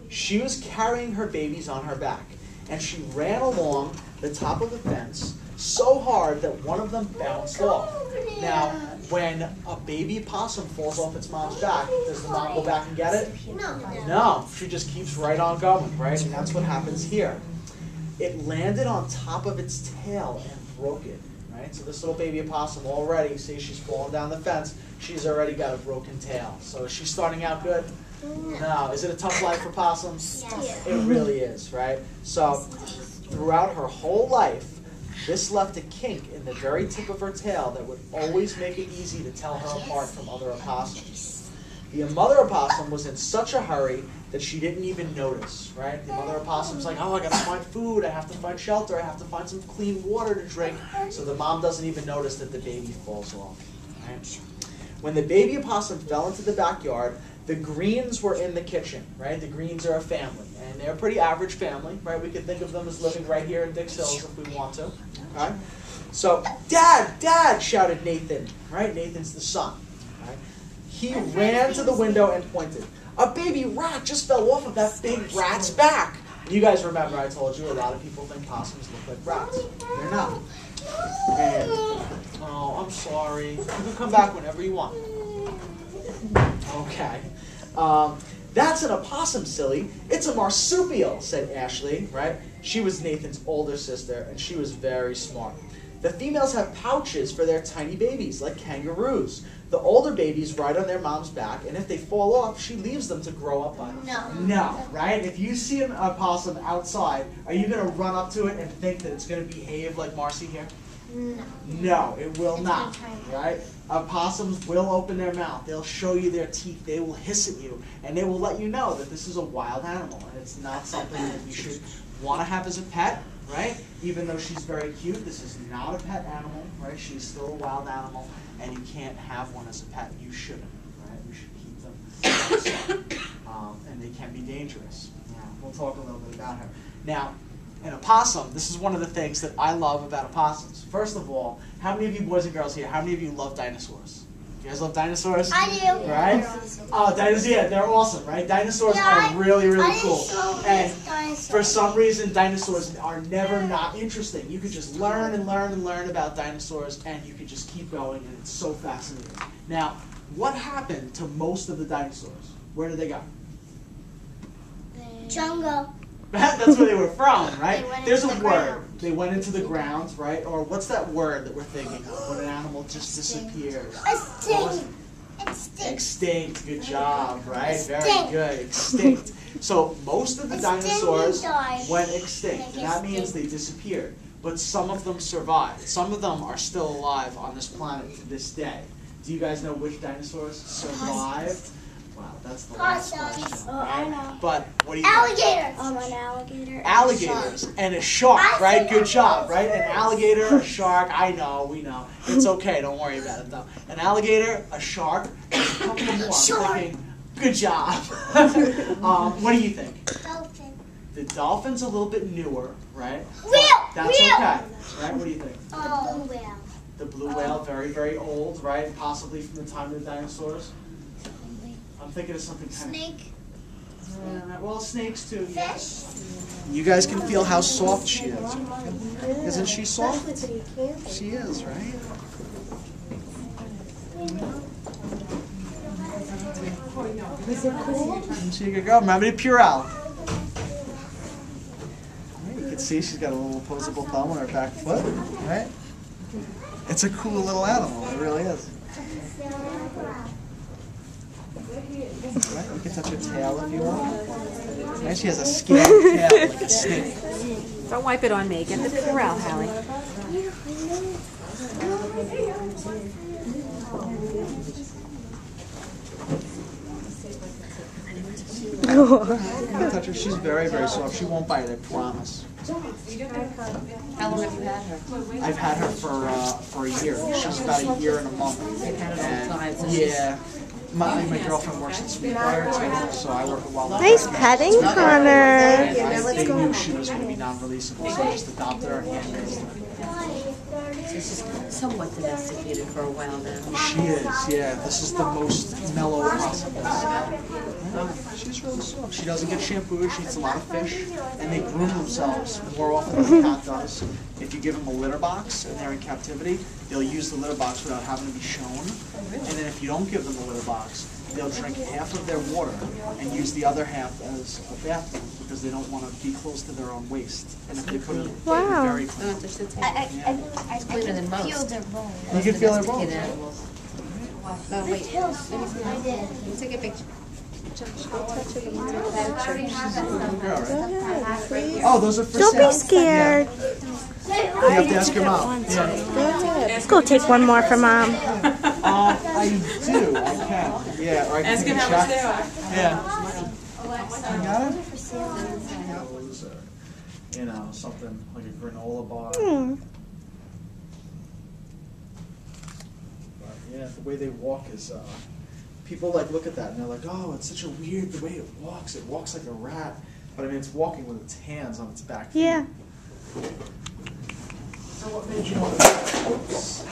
She was carrying her babies on her back, and she ran along the top of the fence so hard that one of them bounced off. Now, when a baby opossum falls off its mom's back, does the mom go back and get it? No, she just keeps right on going, right? And that's what happens here. It landed on top of its tail and broke it, right? So this little baby opossum already, see, she's falling down the fence. She's already got a broken tail. So is she starting out good? No. Is it a tough life for possums? Yes. It really is, right? So throughout her whole life, this left a kink in the very tip of her tail that would always make it easy to tell her apart from other opossums. The mother opossum was in such a hurry that she didn't even notice, right? The mother opossum's like, oh, I gotta find food, I have to find shelter, I have to find some clean water to drink. So the mom doesn't even notice that the baby falls off, right? When the baby opossum fell into the backyard, the Greens were in the kitchen, right? The Greens are a family, and they're a pretty average family, right? We could think of them as living right here in Dix Hills if we want to, okay? So, Dad, Dad, shouted Nathan, right? Nathan's the son, right? He ran to the window and pointed. A baby rat just fell off of that big rat's back. You guys remember I told you a lot of people think possums look like rats. They're not. And, oh, I'm sorry. You can come back whenever you want. Okay. That's an opossum, silly. It's a marsupial, said Ashley, right? She was Nathan's older sister, and she was very smart. The females have pouches for their tiny babies, like kangaroos. The older babies ride on their mom's back, and if they fall off, she leaves them to grow up on. No, right? If you see an opossum outside, are you going to run up to it and think that it's going to behave like Marcy here? No, it will not, right? Opossums will open their mouth. They'll show you their teeth. They will hiss at you, and they will let you know that this is a wild animal, and it's not something that you should want to have as a pet, right? Even though she's very cute, this is not a pet animal, right? She's still a wild animal, and you can't have one as a pet. You shouldn't, right? You should keep them outside. And they can be dangerous. Yeah, we'll talk a little bit about her. Now, an opossum, this is one of the things that I love about opossums. First of all, how many of you boys and girls here, how many of you love dinosaurs? You guys love dinosaurs? I do. Right? Oh, dinosaurs, yeah, they're awesome, right? Dinosaurs are really, really cool. And for some reason, dinosaurs are never not interesting. You could just learn and learn and learn about dinosaurs, and you could just keep going, and it's so fascinating. Now, what happened to most of the dinosaurs? Where did they go? Jungle. That's where they were from, right? There's a word. They went into the ground, right? Or what's that word that we're thinking of when an animal just disappears? Extinct. Extinct. Good job, right? Very good. Extinct. So most of the dinosaurs went extinct. And that means they disappeared. But some of them survived. Some of them are still alive on this planet to this day. Do you guys know which dinosaurs survived? Wow, that's the last question. Oh, I know. But what do you think? An alligator. Alligators and a shark, right? Good job, right? An alligator, a shark. I know, we know. It's okay. Don't worry about it, though. An alligator, a shark, and a couple more. I'm thinking, good job. What do you think? Dolphin. The dolphin's a little bit newer, right? That's okay. Right? What do you think? The blue whale. The blue whale, very, very old, right? Possibly from the time of the dinosaurs. I'm thinking of something kind Snake. well, snakes too, yes. You guys can feel how soft she is. Isn't she soft? She is, right? Is it cool? So you can go. Remember the Purell. You can see she's got a little opposable thumb on her back foot, right? It's a cool little animal. It really is. Right? You can touch her tail if you want. Right? She has a scaly tail like a snake. Don't wipe it on me. Get the Purell, Hallie. You can touch her. She's very, very soft. She won't bite, I promise. How long have you had her? I've had her for a year. She's about a year and a month. And, yeah. My girlfriend works at Sweetwater too, so I work at Wildlife. Nice petting, Connor. They knew she was going to be non-releasable, so I just adopted her and hand-raised her. So she's somewhat domesticated for a while now. She is, yeah. This is the most mellow possible. She's she's really soft. She doesn't get shampooed. She eats a lot of fish, and they groom themselves more often than a cat does. If you give them a litter box and they're in captivity, they'll use the litter box without having to be shown. And then if you don't give them the litter box, they'll drink half of their water and use the other half as a bathroom because they don't want to be close to their own waste. And if they put it very clean. I cleaner than most. peeled their bones. You can feel their bones. Domesticated animals. No, wait. Let me see. I did. Take a picture. Oh, those are for Don't sale. be scared. You have to ask your mom. Yeah. Let's go take one more for Mom. I do. I can. Yeah. Or I can Ask take him a how much check. they are. Yeah. You got it? Those are, you know, something like a granola bar. But yeah, the way they walk is, people like look at that and they're like, oh, it's such a weird the way it walks. It walks like a rat. But I mean, it's walking with its hands on its back feet. Yeah. So what made you want to... Oops.